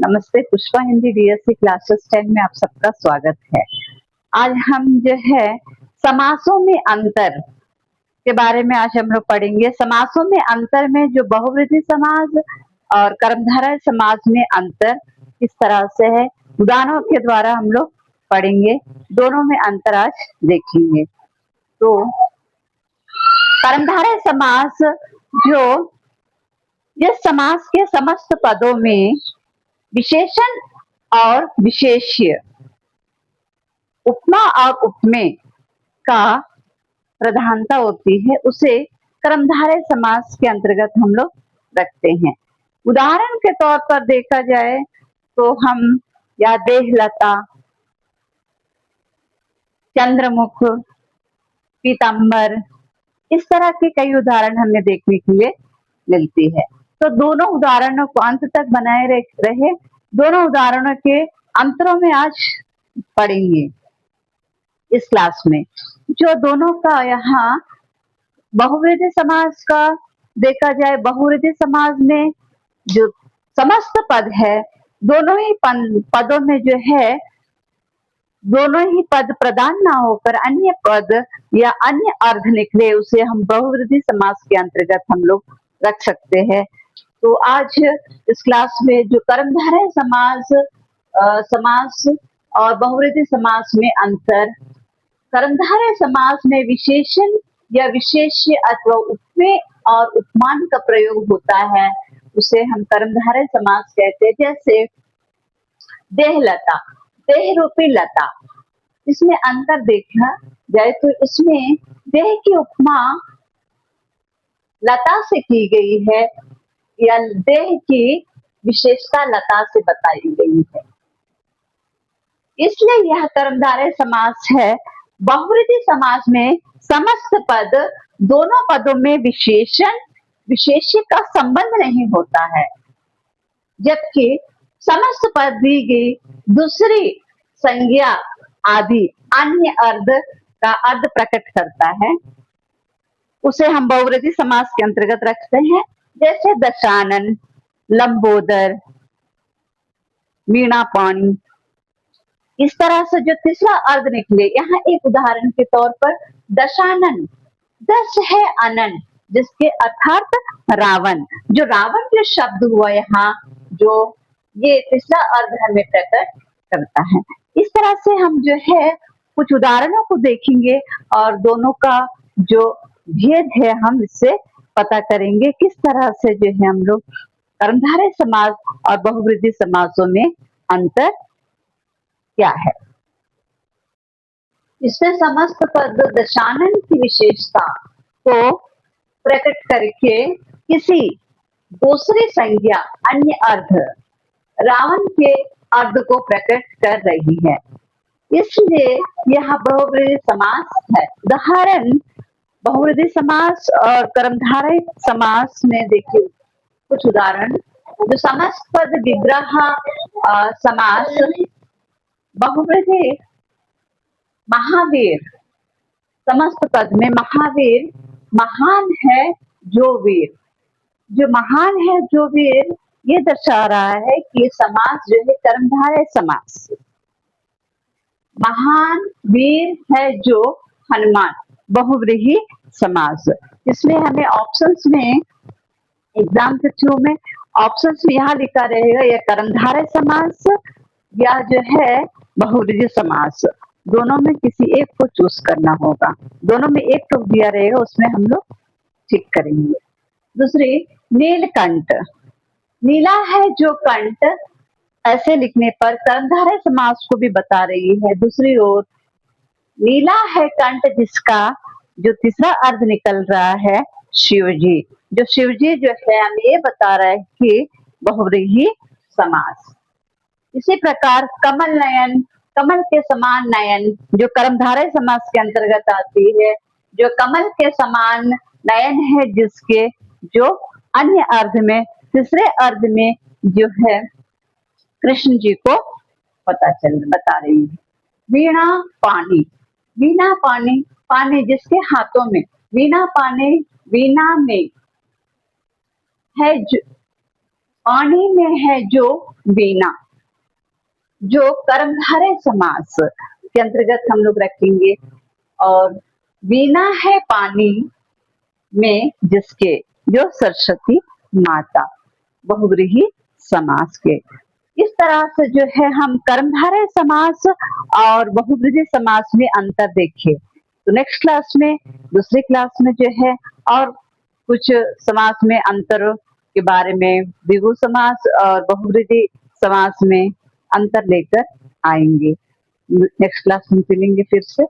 नमस्ते, Pushpa Hindi DSC classes 10 में आप सबका स्वागत है। आज हम जो है समासों में अंतर के बारे में आज हम लोग पढ़ेंगे। समासों में अंतर में जो बहुव्रीहि समास और कर्मधारय समास में अंतर किस तरह से है, उदाहरणों के द्वारा हम लोग पढ़ेंगे। दोनों में अंतर आज देखेंगे। तो कर्मधारय समास जो इस समास के समस्त पदों में विशेषण और विशेष्य, उपमा और उपमेय का प्रधानता होती है, उसे कर्मधारय समास के अंतर्गत हम लोग रखते हैं। उदाहरण के तौर पर देखा जाए तो हम या देहलता, चंद्रमुख, पीताम्बर, इस तरह के कई उदाहरण हमें देखने के लिए मिलती है। तो दोनों उदाहरणों को अंत तक बनाए रहे। दोनों उदाहरणों के अंतरों में आज पढ़ेंगे इस क्लास में। जो दोनों का यहाँ बहुव्रीहि समास का देखा जाए, बहुव्रीहि समास में जो समस्त पद है, दोनों ही पदों में जो है दोनों ही पद प्रदान ना होकर अन्य पद या अन्य अर्थ निकले, उसे हम बहुव्रीहि समास के अंतर्गत हम लोग रख सकते हैं। तो आज इस क्लास में जो कर्मधारय समास और बहुव्रीहि समास में अंतर, कर्मधारय समास में विशेषण या विशेष्य अथवा उपमेय और उपमान का प्रयोग होता है, उसे हम कर्मधारय समास कहते हैं। जैसे देहलता, देह रूपी लता, इसमें अंतर देखा जाए तो इसमें देह की उपमा लता से की गई है या देह की विशेषता लता से बताई गई है, इसलिए यह कर्मधारय समास है। बहुव्रीहि समास में समस्त पद, दोनों पदों में विशेषण विशेष्य का संबंध नहीं होता है, जबकि समस्त पद दी गई दूसरी संज्ञा आदि अन्य अर्थ का अर्थ प्रकट करता है, उसे हम बहुव्रीहि समास के अंतर्गत रखते हैं। जैसे दशानन, लंबोदर, वीणापाणी, इस तरह से जो तीसरा अर्थ निकले। यहाँ एक उदाहरण के तौर पर दशानन, दश है अनन, जिसके अर्थात रावण, जो रावण जो शब्द हुआ यहाँ, जो ये तीसरा अर्थ हमें प्रकट करता है। इस तरह से हम जो है कुछ उदाहरणों को देखेंगे और दोनों का जो भेद है हम इससे पता करेंगे, किस तरह से जो है हम लोग कर्मधारय समास और बहुव्रीहि समासों में अंतर क्या है। इसमें समस्त पद दशानन की विशेषता को प्रकट करके किसी दूसरी संज्ञा अन्य अर्थ रावण के अर्थ को प्रकट कर रही है, इसलिए यह बहुव्रीहि समास है। उदाहरण बहुव्रीहि समास और कर्मधारय समास में देखिए कुछ उदाहरण। जो समस्त पद विग्रह समास, बहुव्रीहि महावीर, समस्त पद में महावीर, महान है जो वीर, जो महान है जो वीर, ये दर्शा रहा है कि समास जो है कर्मधारय समास। महान वीर है जो हनुमान, बहुव्रीहि समास। इसमें हमें ऑप्शंस में, एग्जाम के थ्रू में ऑप्शंस में यहाँ लिखा रहेगा या कर्मधारय समास या जो है बहुव्रीहि समास, दोनों में किसी एक को चूज करना होगा। दोनों में एक टुक दिया रहेगा, उसमें हम लोग ठीक करेंगे। दूसरी नीलकंठ, नीला है जो कंठ, ऐसे लिखने पर कर्मधारय समास को भी बता रही है। दूसरी ओर नीला है कंठ जिसका जो तीसरा अर्थ निकल रहा है शिवजी, जो शिवजी जो है हमें ये बता रहा है कि बहुव्रीहि समास। इसी प्रकार कमल नयन, कमल के समान नयन, जो कर्मधारय समास के अंतर्गत आती है, जो कमल के समान नयन है जिसके जो अन्य अर्थ में, तीसरे अर्थ में जो है कृष्ण जी को बता रही है। वीणा पानी, वीणा पानी, पानी जिसके हाथों में, वीणा पानी, वीणा में है जो, पानी में है जो वीणा, जो कर्मधारय समास के अंतर्गत हम लोग रखेंगे। और वीणा है पानी में जिसके, जो सरस्वती माता, बहुव्रीहि समास के। इस तरह से जो है हम कर्मधारय समास और बहुव्रीहि समास में अंतर देखें। तो नेक्स्ट क्लास में, दूसरी क्लास में जो है और कुछ समास में अंतर के बारे में, द्विगु समास और बहुव्रीहि समास में अंतर लेकर आएंगे। नेक्स्ट क्लास में मिलेंगे फिर से।